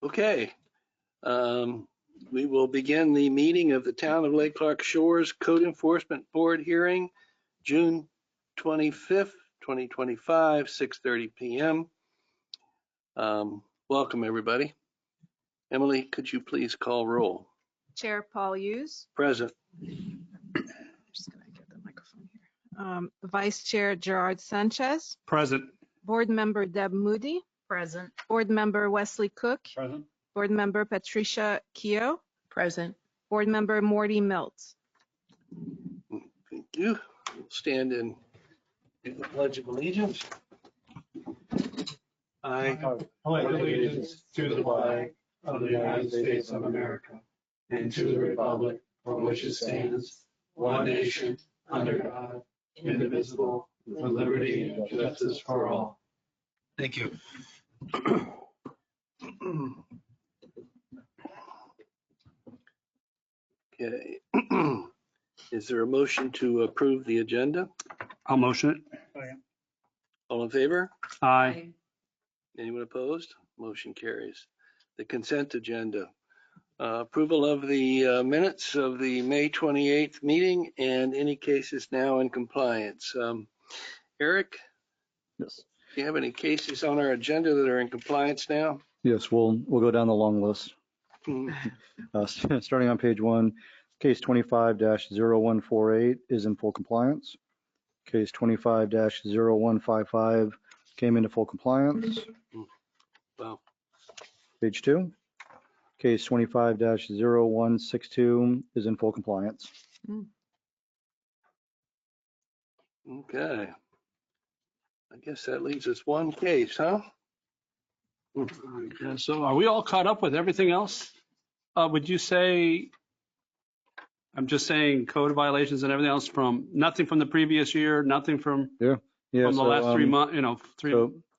Okay, we will begin the meeting of the Town of Lake Clark Shores Code Enforcement Board hearing, June 25th, 2025, 6:30 p.m. Welcome, everybody. Emily, could you please call roll? Chair Paul Hughes. Present. I'm just going to get the microphone here. Vice Chair Gerard Sanchez. Present. Board Member Deb Moody. Present. Board Member Wesley Cook. Present. Board Member Patricia Keogh. Present. Board Member Morty Miltz. Thank you. We'll stand and do the Pledge of Allegiance. I pledge allegiance to the flag of the United States of America and to the republic for which it stands, one nation, under God, indivisible, with liberty and justice for all. Thank you. Okay. Is there a motion to approve the agenda? I'll motion it. All in favor? Aye. Anyone opposed? Motion carries. The consent agenda. Approval of the minutes of the May 28th meeting and any cases now in compliance. Eric? Yes. Do you have any cases on our agenda that are in compliance now? Yes, we'll go down the long list. Starting on page 1, case 25-0148 is in full compliance. Case 25-0155 came into full compliance. Wow. Page 2, case 25-0162 is in full compliance. Okay. I guess that leaves us one case, huh? Yeah, so are we all caught up with everything else? Would you say, I'm just saying code violations and everything else from, nothing from the previous year, nothing from, Yeah, from the last 3 months,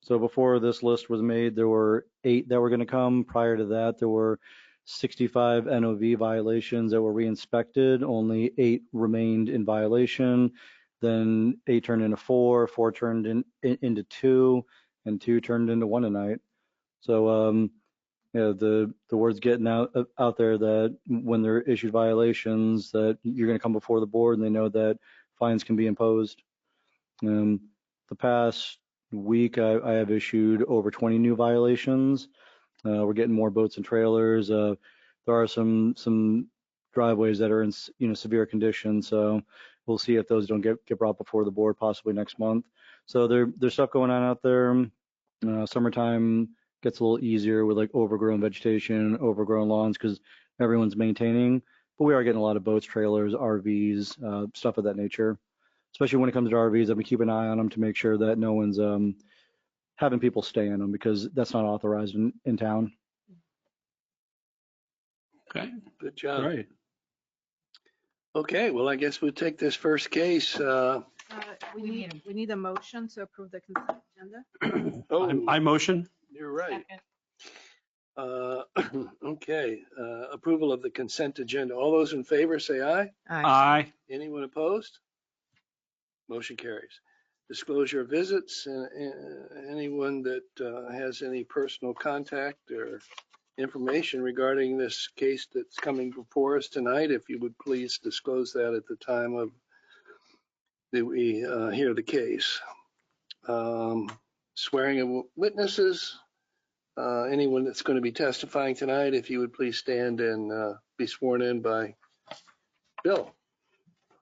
So before this list was made, there were 8 that were going to come. Prior to that, there were 65 NOV violations that were re-inspected. Only 8 remained in violation. Then 8 turned into 4, 4 turned into 2, and 2 turned into 1 tonight. So yeah, the word's getting out there that when they're issued violations, that you're going to come before the board and they know that fines can be imposed. The past week, I have issued over 20 new violations. We're getting more boats and trailers. There are some driveways that are in severe condition, so we'll see if those don't get brought before the board possibly next month. So there's stuff going on out there. Summertime gets a little easier with like overgrown vegetation, overgrown lawns because everyone's maintaining. But we are getting a lot of boats, trailers, RVs, stuff of that nature. Especially when it comes to RVs, I've been keeping an eye on them to make sure that no one's having people stay in them because that's not authorized in town. okay. Good job. Right. Okay, well, I guess we'll take this first case. We need a motion to approve the consent agenda. Oh, I motion. you're right. Second. Okay, approval of the consent agenda. All those in favor say aye. Aye. Anyone opposed? Motion carries. Disclosure of visits. Anyone that has any personal contact or information regarding this case that's coming before us tonight, if you would please disclose that at the time of that we hear the case. Swearing of witnesses. Anyone that's going to be testifying tonight, if you would please stand and be sworn in by Bill.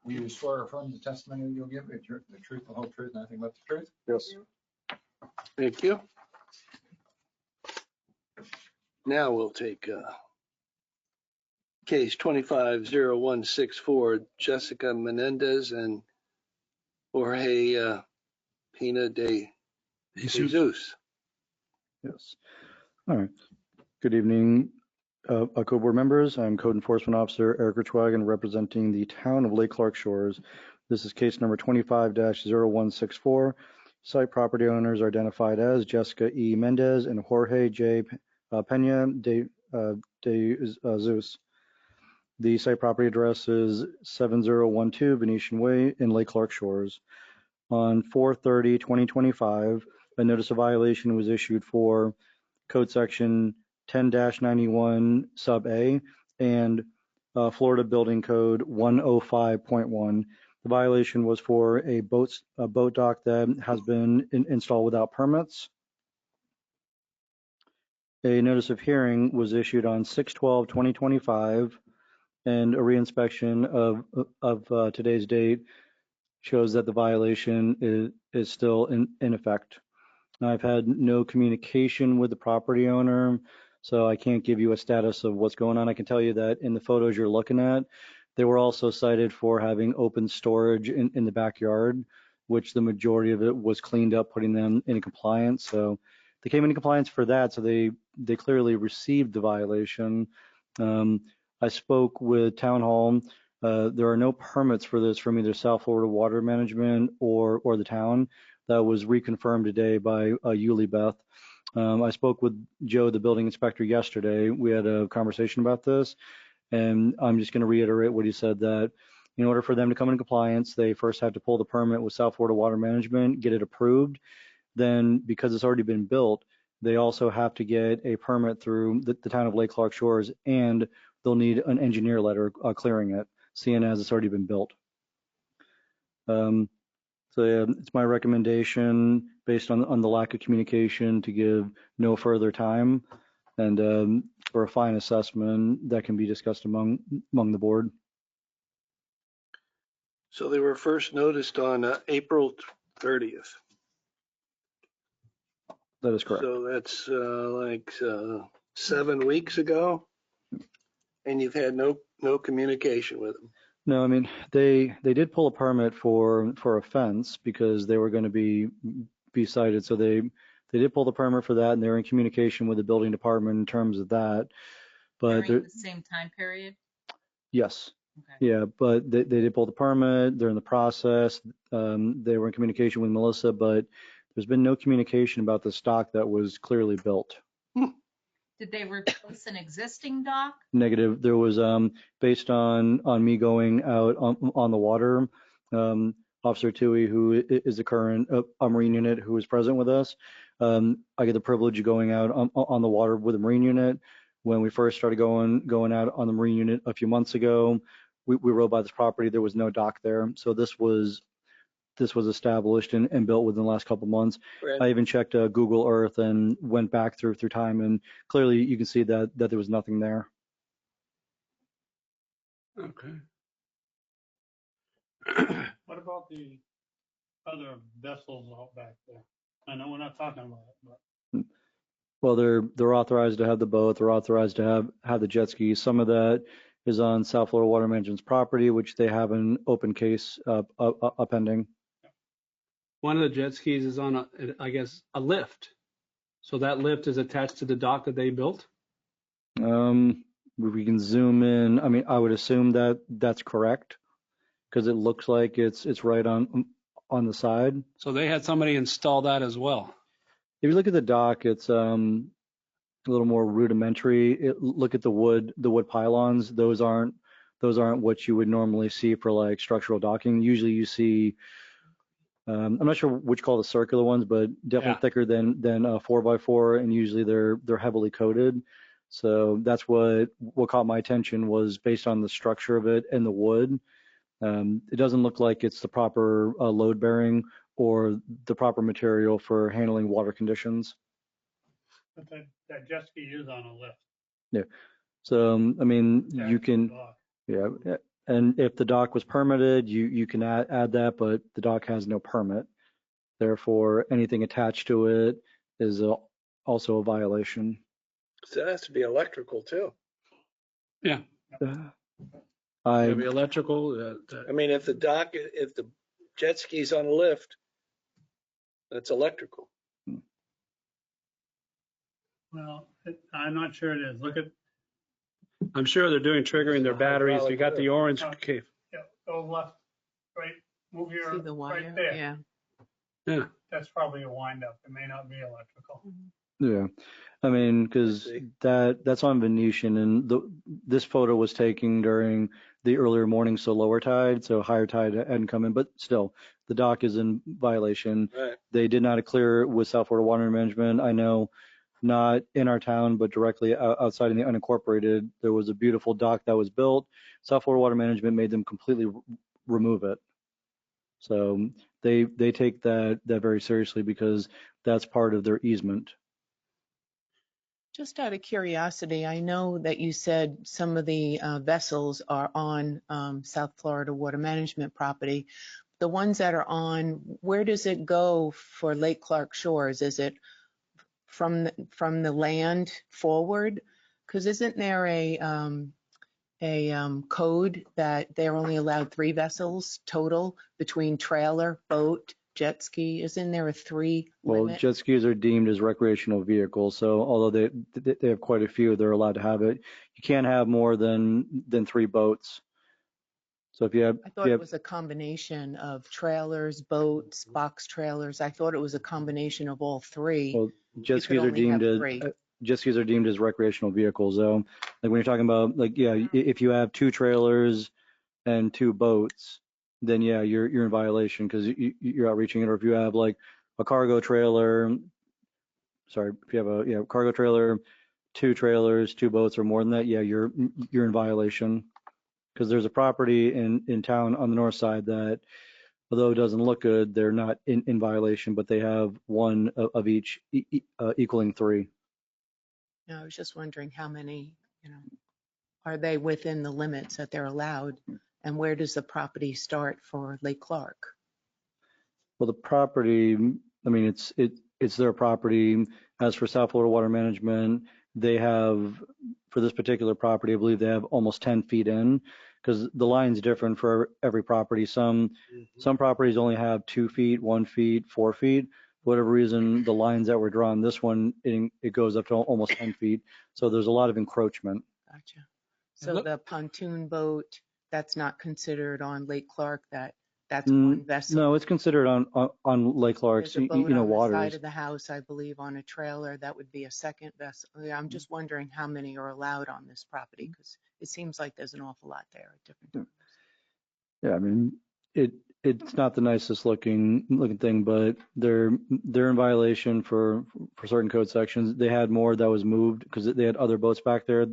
Will you swear or affirm the testimony you'll give, the truth, the whole truth, nothing but the truth? Yes. Thank you. Now we'll take case 25-0164, Jessica Menendez and Jorge Pina de Jesus. Yes. All right. Good evening, Code Board members. I'm Code Enforcement Officer Eric Richwagen, representing the Town of Lake Clark Shores. This is case number 25-0164. Site property owners are identified as Jessica E. Mendez and Jorge J. Pena de Jesus. The site property address is 7012 Venetian Way in Lake Clark Shores. On 4/30/2025, a notice of violation was issued for code section 10-91 sub A and Florida Building Code 105.1. The violation was for a boat dock that has been installed without permits. A notice of hearing was issued on 6/12/2025, and a reinspection of today's date shows that the violation is still in effect. I've had no communication with the property owner, so I can't give you a status of what's going on. I can tell you that in the photos you're looking at, they were also cited for having open storage in the backyard, which the majority of it was cleaned up, putting them in compliance. So they came into compliance for that, so they clearly received the violation. I spoke with Town Hall. There are no permits for this from either South Florida Water Management or the town. That was reconfirmed today by Yuli Beth. I spoke with Joe, the building inspector, yesterday. We had a conversation about this, and I'm just going to reiterate what he said, that in order for them to come into compliance, they first have to pull the permit with South Florida Water Management, get it approved. Then, because it's already been built, they also have to get a permit through the town of Lake Clark Shores, and they'll need an engineer letter clearing it, seeing as it's already been built. So yeah, it's my recommendation, based on the lack of communication, to give no further time, and for a fine assessment that can be discussed among the board. So they were first noticed on April 30th. That is correct. So that's like 7 weeks ago, and you've had no communication with them. No, I mean, they did pull a permit for a fence because they were going to be cited. So they did pull the permit for that, and they're in communication with the building department in terms of that. But During the same time period? yes. Okay. Yeah, but they did pull the permit. They're in the process. They were in communication with Melissa, but there's been no communication about the stock that was clearly built. Did they replace an existing dock? Negative. There was, based on me going out on the water, Officer Tui, who is the current Marine unit who is present with us, I get the privilege of going out on the water with a Marine unit. When we first started going out on the Marine unit a few months ago, we rode by this property. There was no dock there. So this was established and built within the last couple of months. Right. I even checked Google Earth and went back through time, and clearly you can see that there was nothing there. Okay. What about the other vessels out back there? I know we're not talking about it, but. Well, they're authorized to have the boat. They're authorized to have the jet ski. Some of that is on South Florida Water Management's property, which they have an open case pending. One of the jet skis is on I guess a lift. So that lift is attached to the dock that they built? We can zoom in. I mean, I would assume that that's correct, because it looks like it's right on the side. So they had somebody install that as well. If you look at the dock, it's a little more rudimentary. Look at the wood pylons. Those aren't what you would normally see for like structural docking. Usually you see, I'm not sure which call the circular ones, but definitely thicker than a 4x4, and usually they're heavily coated. So that's what caught my attention, was based on the structure of it and the wood. It doesn't look like it's the proper load bearing or the proper material for handling water conditions. But that jet ski is on a lift. Yeah. So, I mean, you can, yeah. And if the dock was permitted, you can add that, but the dock has no permit. Therefore, anything attached to it is also a violation. So it has to be electrical too. Yeah. I Maybe electrical. I mean, if the jet ski's on a lift, that's electrical. Well, I'm not sure it is. Look at, I'm sure they're doing triggering their batteries. You got the orange cave. go left, right, move your, See the wire? right there. Yeah. Yeah. That's probably a wind up. It may not be electrical. Yeah, I mean, because that's on Venetian, and this photo was taken during the earlier morning, so lower tide, so higher tide hadn't come in, but still, the dock is in violation. Right. They did not clear with South Florida Water Management. I know not in our town, but directly outside in the unincorporated. There was a beautiful dock that was built. South Florida Water Management made them completely remove it. So they take that very seriously because that's part of their easement. Just out of curiosity, I know that you said some of the vessels are on South Florida Water Management property. The ones that are on, where does it go for Lake Clark Shores? Is it from the land forward? Because isn't there a code that they're only allowed 3 vessels total between trailer, boat, jet ski? Isn't there a 3 Well, limit? jet skis are deemed as recreational vehicles, so although they have quite a few, they're allowed to have it. You can't have more than 3 boats. So if you have, I thought it was a combination of trailers, boats, box trailers. I thought it was a combination of all 3. well, jet You could skis are only have deemed as 3. jet skis are deemed as recreational vehicles. So like when you're talking about like, yeah, if you have 2 trailers and 2 boats, then yeah, you're in violation because you're outreaching it. Or if you have like a cargo trailer, sorry, if you have a cargo trailer, 2 trailers, 2 boats or more than that, yeah, you're in violation. Because there's a property in town on the north side that, although it doesn't look good, they're not in violation, but they have 1 of each equaling 3. I was just wondering how many, are they within the limits that they're allowed? And where does the property start for Lake Clark? Well, the property, I mean, it's their property. As for South Florida Water Management, they have, for this particular property, I believe they have almost 10 feet in, because the line's different for every property. Some properties only have 2 feet, 1 feet, 4 feet. For whatever reason, the lines that were drawn, this one, it goes up to almost 10 feet. So there's a lot of encroachment. Gotcha. So look- the pontoon boat, that's not considered on Lake Clark, that's one vessel? No, it's considered on Lake Clark's, There's a boat on the waters. side of the house, I believe, on a trailer. That would be a second vessel. Yeah, I'm just wondering how many are allowed on this property, because it seems like there's an awful lot there at different times. Yeah, I mean, it's not the nicest looking thing, but they're in violation for certain code sections. They had more that was moved because they had other boats back there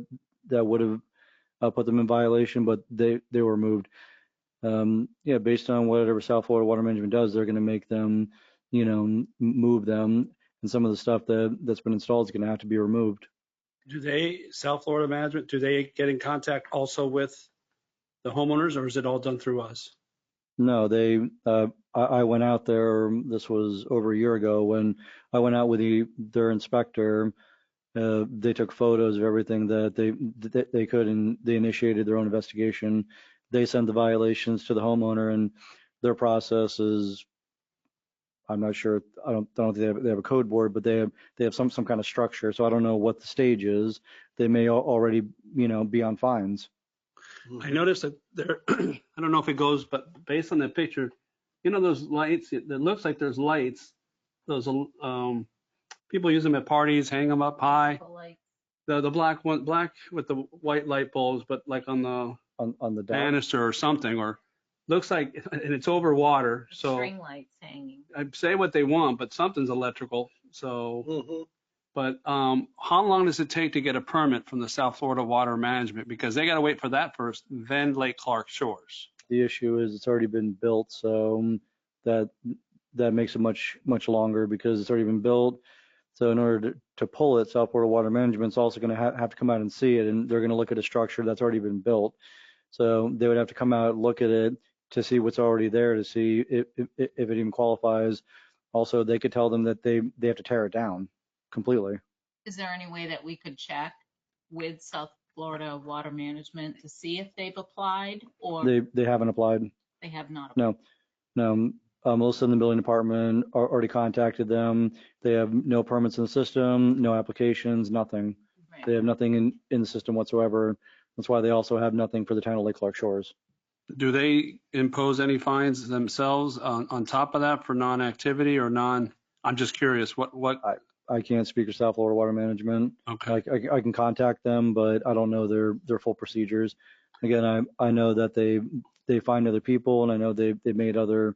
that would have put them in violation, but they were moved. Yeah, based on whatever South Florida Water Management does, they're going to make them, move them, and some of the stuff that's been installed is going to have to be removed. Do they, South Florida Management, do they get in contact also with the homeowners, or is it all done through us? No, I went out there, this was over a year ago, when I went out with their inspector. They took photos of everything that they could, and they initiated their own investigation. They sent the violations to the homeowner, and their process is, I'm not sure, I don't think they have a code board, but they have some kind of structure. So I don't know what the stage is. They may already, be on fines. I noticed that there, I don't know if it goes, but based on the picture, those lights, it looks like there's lights. Those, people use them at parties, hang them up high. Like, The black one, black with the white light bulbs, but like on the On the dock. banister or something, or looks like, and it's over water. So string lights hanging. I say what they want, but something's electrical. So, but how long does it take to get a permit from the South Florida Water Management? Because they got to wait for that first, then Lake Clark Shores. The issue is it's already been built, so that makes it much longer because it's already been built. So in order to pull it, South Florida Water Management's also going to have to come out and see it, and they're going to look at a structure that's already been built. So they would have to come out, look at it to see what's already there, to see if it even qualifies. Also, they could tell them that they have to tear it down completely. Is there any way that we could check with South Florida Water Management to see if they've applied, or They haven't applied. they have not applied? No. Melissa in the building department already contacted them. They have no permits in the system, no applications, nothing. Right. They have nothing in the system whatsoever. That's why they also have nothing for the town of Lake Clark Shores. Do they impose any fines themselves on top of that for non-activity or non? I'm just curious. What? I can't speak for South Florida Water Management. Okay. I can contact them, but I don't know their full procedures. Again, I know that they find other people, and I know they've made other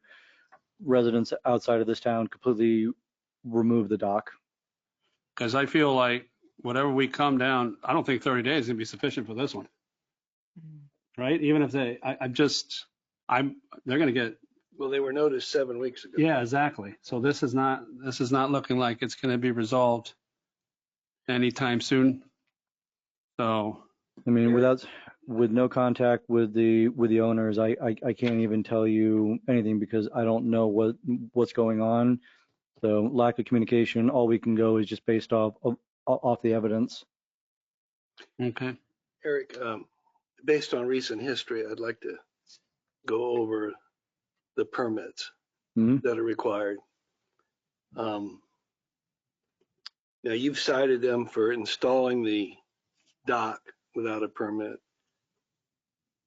residents outside of this town completely remove the dock. Because I feel like whatever we come down, I don't think 30 days is gonna be sufficient for this one, right? Even if they're gonna get, Well, they were noticed 7 weeks ago. yeah, exactly. So this is not looking like it's gonna be resolved anytime soon. So, I mean, with no contact with the owners, I can't even tell you anything because I don't know what's going on. So lack of communication, all we can go is just based off the evidence. okay. Eric, based on recent history, I'd like to go over the permits Mhm. that are required. Now, you've cited them for installing the dock without a permit,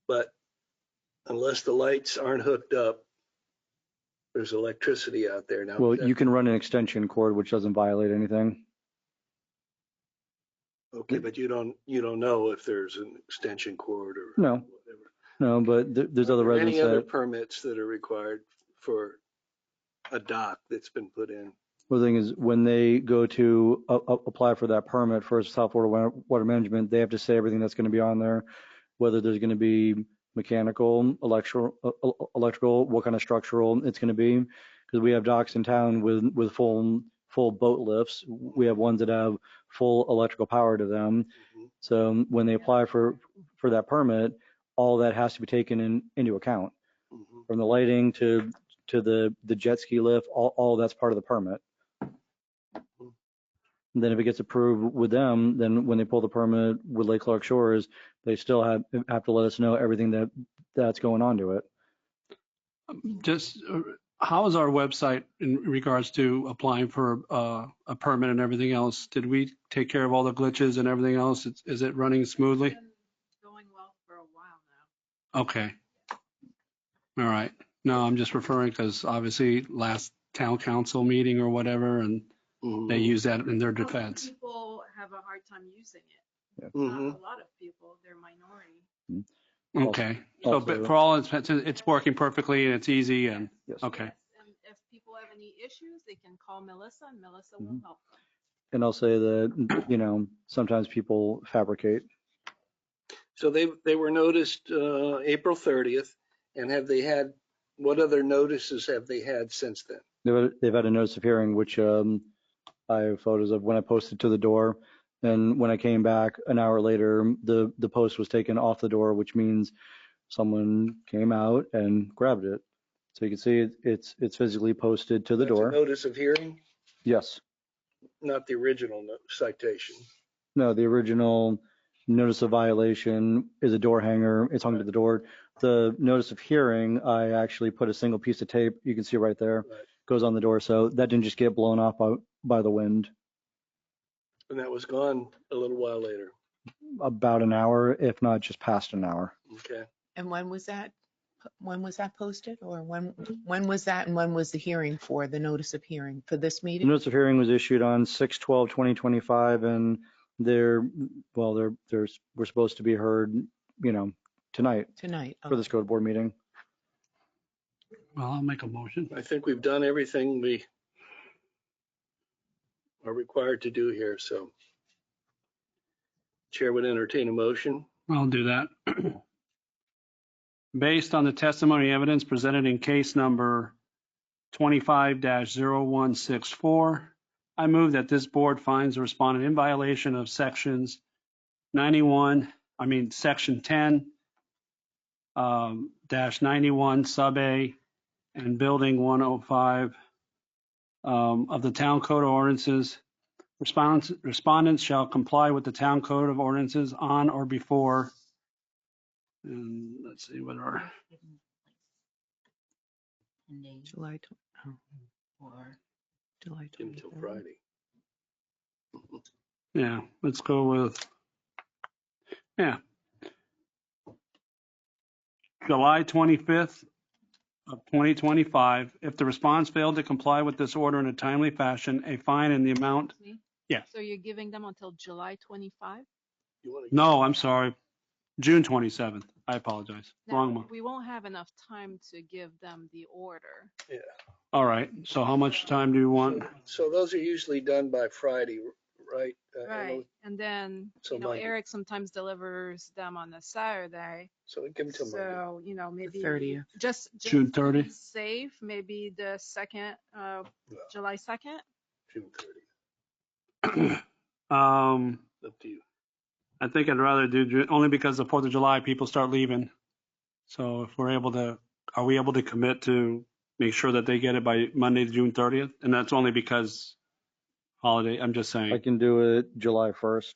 but unless the lights aren't hooked up, there's electricity out there now. Well, you can run an extension cord, which doesn't violate anything. Okay, but you don't know if there's an extension cord or No. whatever. No, but there's other Are there residents any other that, permits that are required for a dock that's been put in? well, the thing is, when they go to apply for that permit for South Florida Water Management, they have to say everything that's going to be on there, whether there's going to be mechanical, electrical, what kind of structural it's going to be. Because we have docks in town with full boat lifts. We have ones that have full electrical power to them. Mhm. So when they apply for that permit, all that has to be taken into account, Mhm. from the lighting to the jet ski lift. All that's part of the permit. And then if it gets approved with them, then when they pull the permit with Lake Clark Shores, they still have to let us know everything that's going on to it. Just, how is our website in regards to applying for a permit and everything else? Did we take care of all the glitches and everything else? Is it running smoothly? It's been going well for a while now. Okay. All right. No, I'm just referring because obviously last town council meeting or whatever, and Mhm. they use that in their Some defense. people have a hard time using it. Mhm. Not a lot of people, they're minority. Okay. So Also- but for all intents, it's working perfectly and it's easy and, Yes. okay. Yes, and if people have any issues, they can call Melissa and Melissa will Mhm. help them. And I'll say that, sometimes people fabricate. So they were noticed April 30th, and what other notices have they had since then? They've had a notice of hearing, which I have photos of when I posted to the door. And when I came back an hour later, the post was taken off the door, which means someone came out and grabbed it. So you can see it's physically posted to the That's a door. notice of hearing, Yes. not the original citation. No, the original notice of violation is a door hanger. It's hung to the door. The notice of hearing, I actually put a single piece of tape, you can see right there, Right. goes on the door. So that didn't just get blown off by the wind. And that was gone a little while later. About an hour, if not just past an hour. Okay. And when was that? When was that posted? Or when was that and when was the hearing for, the notice of hearing for this The meeting? notice of hearing was issued on 6/12/2025, and we're supposed to be heard, tonight Tonight. for this code board meeting. Well, I'll make a motion. I think we've done everything we are required to do here, so Chair would entertain a motion. I'll do that. Based on the testimony evidence presented in case number 25-0164, I move that this board finds the respondent in violation of section 10, -91 sub A and building 105 of the town code of ordinances. Respondents shall comply with the town code of ordinances on or before, and let's see what our, 10 days July, or July Until 23rd. Friday. yeah, let's go with, July 25th of 2025. If the response failed to comply with this order in a timely fashion, a fine in the amount, Excuse me? Yeah. So you're giving them until July 25? You want to? no, I'm sorry, June 27th. I apologize. Wrong Now, month. we won't have enough time to give them the order. All right, so how much time do you want? So those are usually done by Friday, right? I know- Right. And then, So you know, Monday. Eric sometimes delivers them on a Saturday. So give them till Monday. So, you know, maybe 30th. just June to be 30th. safe, maybe the second, July 2nd. June 30th. Up to you. I think I'd rather do only because the 4th of July people start leaving. So if we're able to, are we able to commit to make sure that they get it by Monday, June 30th? And that's only because holiday. I'm just I saying. can do it July 1st.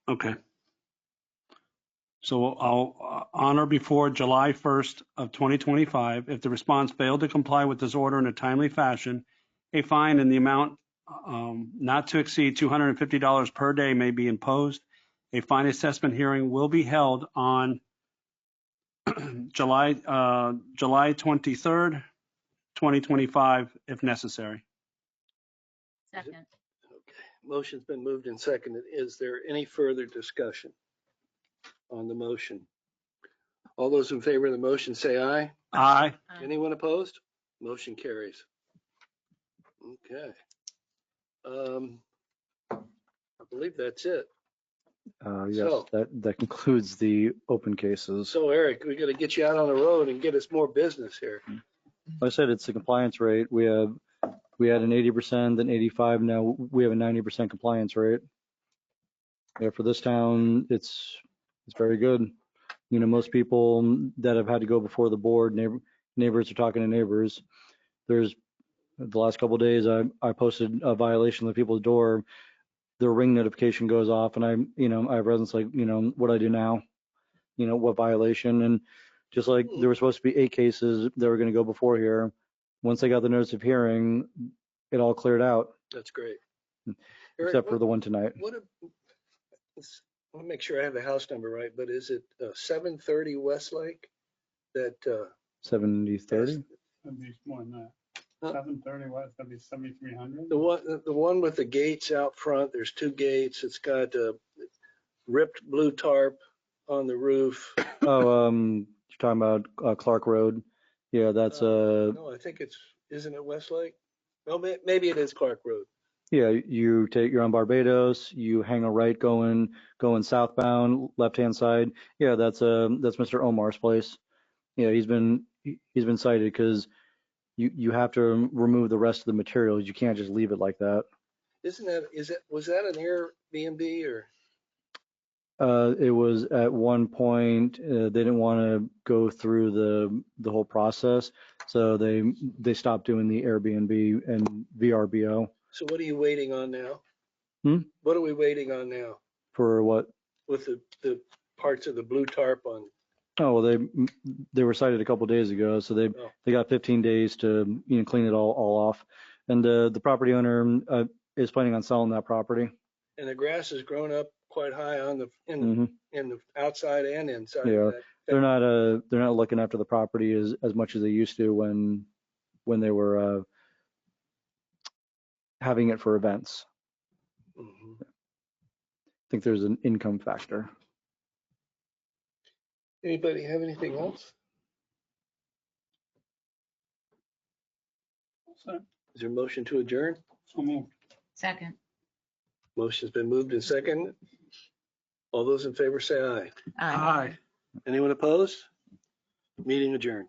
Okay. So I'll honor before July 1st of 2025. If the response failed to comply with this order in a timely fashion, a fine in the amount not to exceed $250 per day may be imposed. A fine assessment hearing will be held on July 23rd, 2025, if necessary. Second. Okay. Motion's been moved and seconded. Is there any further discussion on the motion? All those in favor of the motion say aye. Aye. Anyone opposed? Motion carries. Okay. I believe that's it. Yes, So- that concludes the open cases. So Eric, we got to get you out on the road and get us more business here. Like I said, it's the compliance rate. We had an 80%, then 85. Now we have a 90% compliance rate. Yeah, for this town, it's very good. You know, most people that have had to go before the board, neighbors are talking to neighbors. There's the last couple of days, I posted a violation at people's door. The ring notification goes off, and I have residents like, what do I do now? What violation? And just like there were supposed to be 8 cases that were going to go before here. Once I got the notice of hearing, it all cleared out, That's great. except for the one tonight. I want to make sure I have the house number right, but is it 730 Westlake? That 7030. That'd be more than that. Huh? 730 West, that'd be 7,300. the one with the gates out front? There's 2 gates. It's got a ripped blue tarp on the roof. Oh, you're talking about Clark Road. Yeah, that's No, I think isn't it Westlake? No, maybe it is Clark Road. yeah. You're on Barbados. You hang a right going southbound, left hand side. Yeah, that's Mr. Omar's place. Yeah, he's been cited because you have to remove the rest of the materials. You can't just leave it like that. Was that an Airbnb or? It was at one point, they didn't want to go through the whole process, so they stopped doing the Airbnb and VRBO. So what are you waiting on now? What are we waiting on now For what? with the parts of the blue tarp on? Oh, well, they were cited a couple days ago, so they got 15 days to clean it all off. And the property owner is planning on selling that property. And the grass has grown up quite high Mhm. in the outside and inside. Yeah. Of that. They're not looking after the property as much as they used to when they were having it for events. Mhm. I think there's an income factor. Anybody have anything else? Is there a motion to adjourn? So moved. Second. Motion's been moved and second. All those in favor say aye. Aye. Anyone opposed? Meeting adjourned.